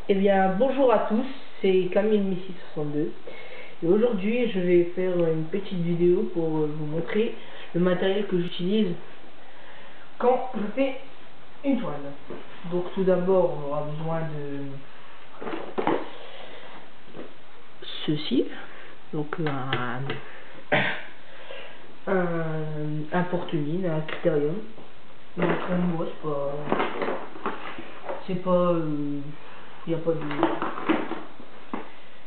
Eh bien, bonjour à tous, c'est Camille Messi 62 et aujourd'hui je vais faire une petite vidéo pour vous montrer le matériel que j'utilise quand je fais une toile. Donc tout d'abord on aura besoin de ceci, donc un porte-mine, un critérium. Donc moi c'est pas il n'y a pas de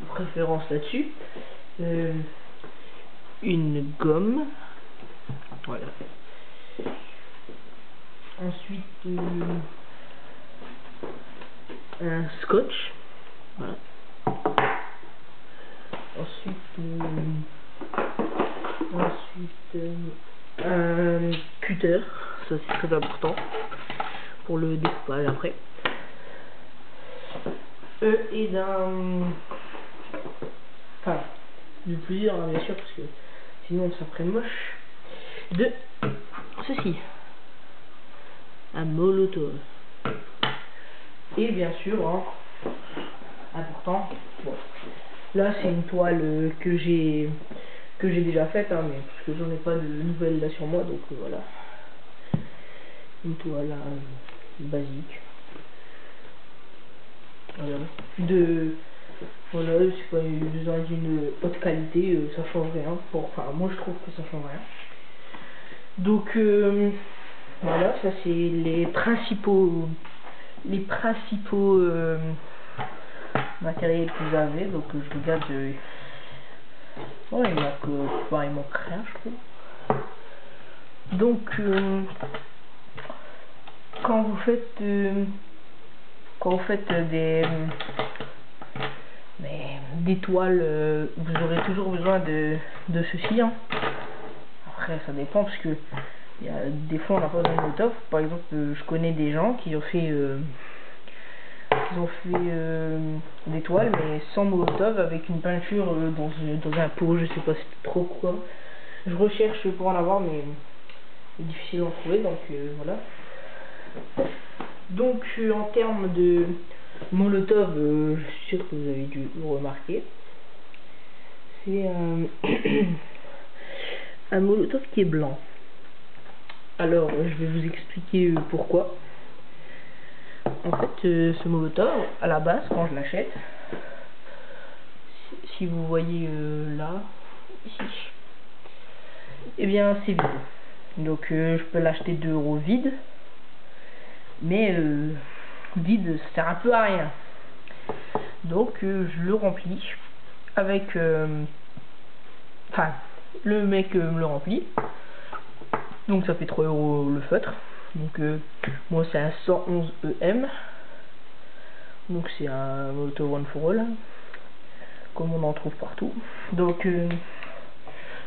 préférence là-dessus. Une gomme, voilà. Ensuite un scotch, voilà. Ensuite un cutter, ça c'est très important pour le découpage après. Et de plusieurs hein, bien sûr, parce que sinon ça ferait moche. De ceci, un molotov. Et bien sûr, hein, important, bon, là c'est une toile que j'ai déjà faite, hein, mais parce que j'en ai pas de nouvelles là sur moi, donc voilà, une toile basique. Voilà, c'est pas besoin d'une haute qualité, ça change rien. Bon, enfin, moi je trouve que ça change rien. Donc voilà, ça c'est les principaux matériels que vous avez. Donc je regarde, ouais, il manque rien, je trouve. Donc quand vous faites des toiles, vous aurez toujours besoin de ceci, hein. Après ça dépend, parce que des fois on n'a pas besoin de molotov. Par exemple, je connais des gens qui ont fait des toiles mais sans molotov, avec une peinture dans un pot, je sais pas trop quoi. Je recherche pour en avoir, mais c'est difficile d'en trouver, donc voilà. Donc en termes de molotov, je suis sûr que vous avez dû le remarquer, c'est un molotov qui est blanc. Alors je vais vous expliquer pourquoi. En fait, ce molotov, à la base, quand je l'achète, si vous voyez là, ici, et bien c'est vide. Donc je peux l'acheter 2 € vide, mais vide ça sert un peu à rien. Donc je le remplis avec le mec me le remplit, donc ça fait 3 € le feutre. Donc moi c'est un 111 EM, donc c'est un Molotov One for All, comme on en trouve partout. Donc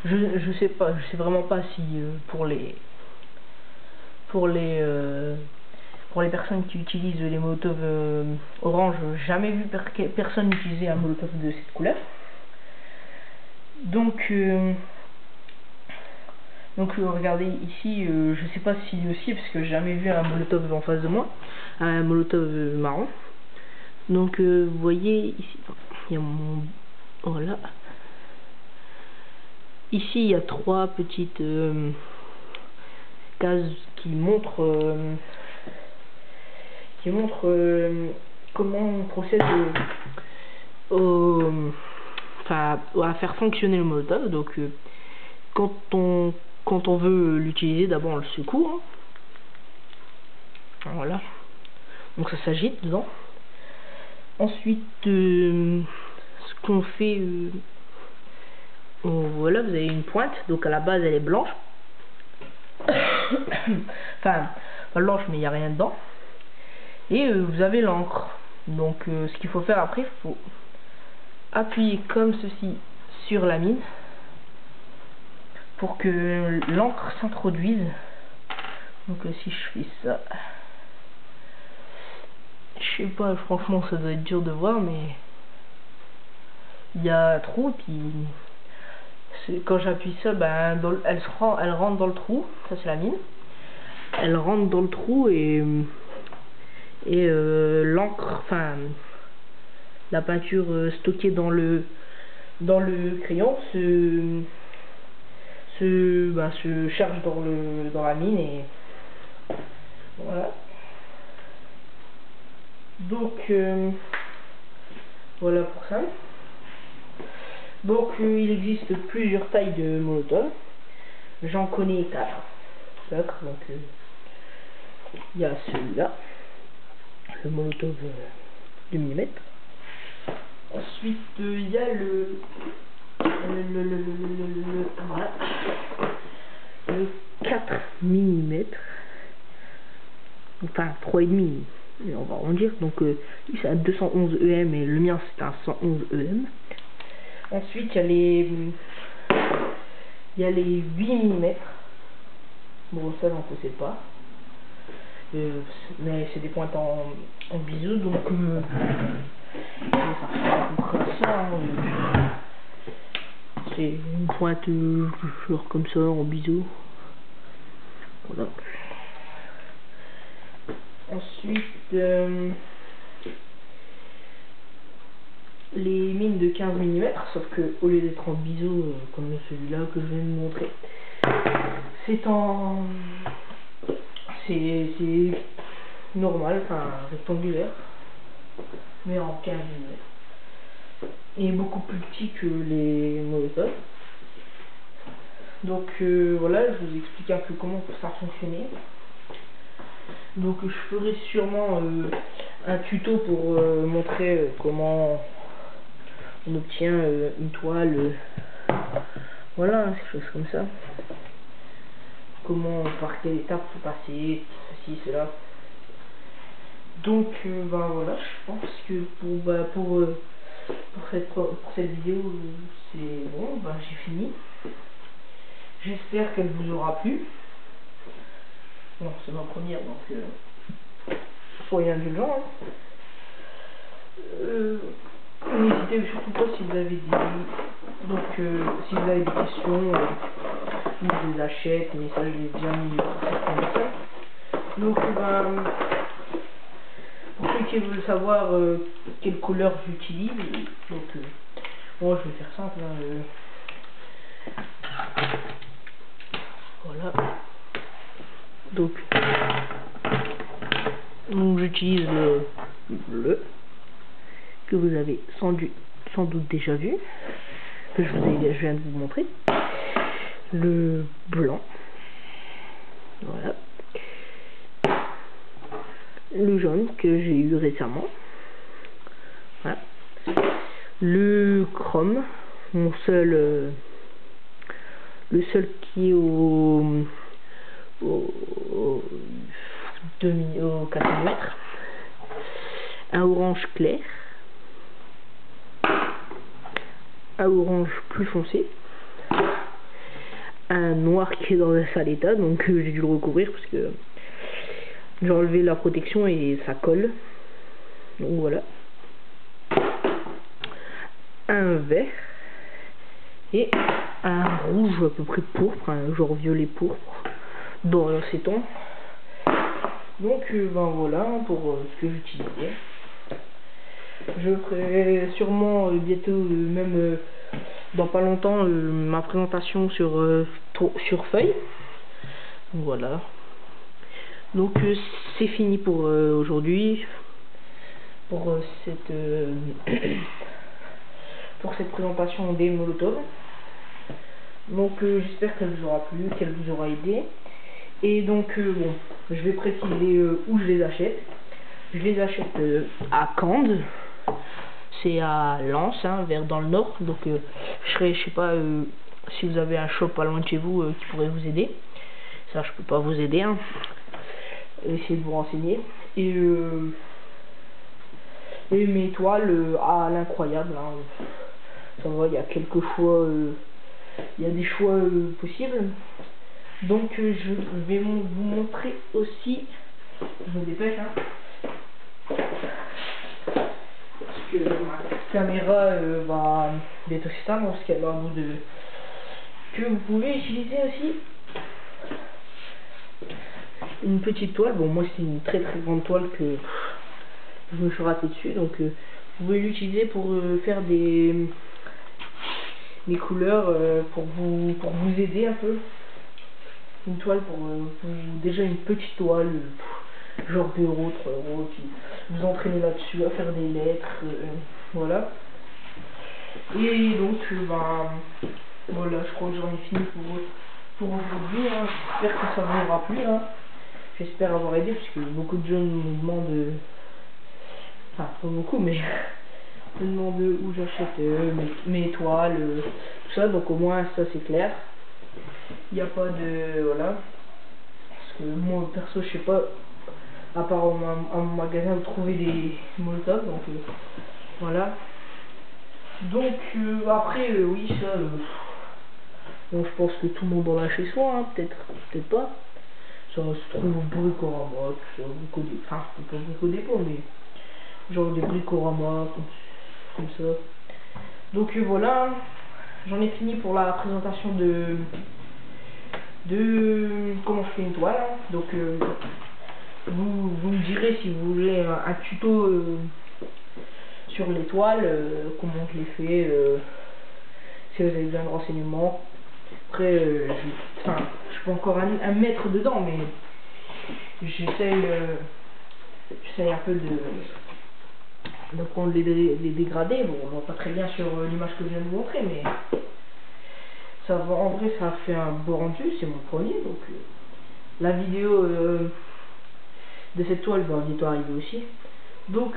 je sais vraiment pas si pour les personnes qui utilisent les Molotov orange, jamais vu personne utiliser un Molotov de cette couleur. Donc regardez ici, je sais pas si aussi, parce que j'ai jamais vu un Molotov en face de moi, un Molotov marron. Donc vous voyez ici, il y a mon, voilà, ici il y a 3 petites cases qui montrent comment on procède à faire fonctionner le Molotov. Donc quand on veut l'utiliser, d'abord on le secoue, hein. Voilà, donc ça s'agite dedans. Ensuite ce qu'on fait, voilà, vous avez une pointe, donc à la base elle est blanche, enfin pas blanche mais il n'y a rien dedans, et vous avez l'encre. Donc ce qu'il faut faire après, il faut appuyer comme ceci sur la mine pour que l'encre s'introduise. Donc si je fais ça, je sais pas, franchement ça doit être dur de voir, mais il y a un trou, puis quand j'appuie ça, ben, elle rentre dans le trou, ça c'est la mine, elle rentre dans le trou, et l'encre, la peinture stockée dans le crayon se charge dans la mine et voilà. Donc voilà pour ça. Donc il existe plusieurs tailles de Molotov. J'en connais 4. Donc il y a celui-là, le Molotov 2 mm. Ensuite il y a voilà, le 4 mm, enfin 3,5, on va arrondir. Donc lui c'est un 211 EM et le mien c'est un 111 EM. Ensuite il y a les 8 mm. Bon, ça j'en possède pas, mais c'est des pointes en biseau, donc ça ressemble à peu près à ça, hein. C'est une pointe genre comme ça en biseau. Voilà. Ensuite les mines de 15 mm, sauf que au lieu d'être en biseau comme celui-là que je viens de montrer, c'est normal, enfin rectangulaire, mais en 15 mm. Et beaucoup plus petit que les Molotov. Donc voilà, je vous explique un peu comment ça fonctionnait. Donc je ferai sûrement un tuto pour montrer comment on obtient une toile, voilà, ces choses comme ça. Comment, par quelle étape faut passer, ceci, cela. Donc ben voilà, je pense que pour cette vidéo c'est bon, ben j'ai fini. J'espère qu'elle vous aura plu. Bon, c'est ma première, donc soyez indulgents. N'hésitez surtout pas si vous avez si vous avez des questions, ou des achètes, mais ça je l'ai déjà mis pour certains messages. Donc pour ceux qui veulent savoir quelle couleur j'utilise, donc moi je vais faire simple, voilà. Donc j'utilise le bleu que vous avez sans doute déjà vu, que je viens de vous montrer, le blanc, voilà, le jaune que j'ai eu récemment, voilà, le chrome, le seul qui est au 4 mm, un orange clair, un orange plus foncé, un noir qui est dans un sale état, donc j'ai dû le recouvrir parce que j'ai enlevé la protection et ça colle, donc voilà, un vert et un rouge à peu près pourpre, un genre violet pourpre dans ces tons. Donc ben voilà pour ce que j'utilisais. Je ferai sûrement bientôt, même dans pas longtemps, ma présentation sur feuille. Donc voilà. Donc c'est fini pour aujourd'hui, pour cette présentation des Molotov. Donc j'espère qu'elle vous aura plu, qu'elle vous aura aidé. Et donc bon, je vais préciser où je les achète. Je les achète à Cande, c'est à Lens, hein, vers dans le nord. Donc je sais pas si vous avez un shop pas loin de chez vous qui pourrait vous aider. Ça je peux pas vous aider, hein. Essayez de vous renseigner. Et mes toiles à l'incroyable, hein. Ça va, il y a quelques choix, il y a des choix possibles. Donc je vais vous montrer aussi, je me dépêche, hein, parce que ma caméra va bientôt s'éteindre, parce qu'elle a un bout de que vous pouvez utiliser aussi une petite toile. Bon, moi c'est une très grande toile que je me suis raté dessus, donc vous pouvez l'utiliser pour faire des couleurs, pour vous aider un peu. Une toile pour déjà une petite toile, genre 2 €, 3 €, puis vous entraînez là-dessus à faire des lettres, voilà. Et donc, voilà, je crois que j'en ai fini pour aujourd'hui, hein. J'espère que ça vous aura plu, hein. J'espère avoir aidé, parce que beaucoup de gens me demandent, enfin pas beaucoup, mais me demandent où j'achète mes toiles, tout ça, donc au moins ça c'est clair. Il n'y a pas de, voilà, parce que moi perso je sais pas, à part à mon magasin, vous trouvez des Molotov, donc voilà. Donc après, oui, ça, bon, je pense que tout le monde en a chez soi, hein, peut-être pas. Ça se trouve au Bricorama, tout ça, enfin, pas Brico Dépôt, mais genre des Bricorama, comme ça. Donc voilà, j'en ai fini pour la présentation de comment je fais une toile, hein. Donc vous me direz si vous voulez un tuto sur les toiles, comment je les fais, si vous avez besoin de renseignements. Après, je suis pas encore un maître dedans, mais j'essaye un peu de prendre les dégradés. Bon, on voit pas très bien sur l'image que je viens de vous montrer, mais ça va, en vrai, ça a fait un beau rendu. C'est mon premier, donc la vidéo de cette toile va bientôt arriver aussi. Donc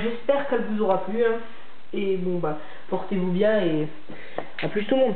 j'espère qu'elle vous aura plu, hein. Et bon, portez-vous bien et à plus tout le monde.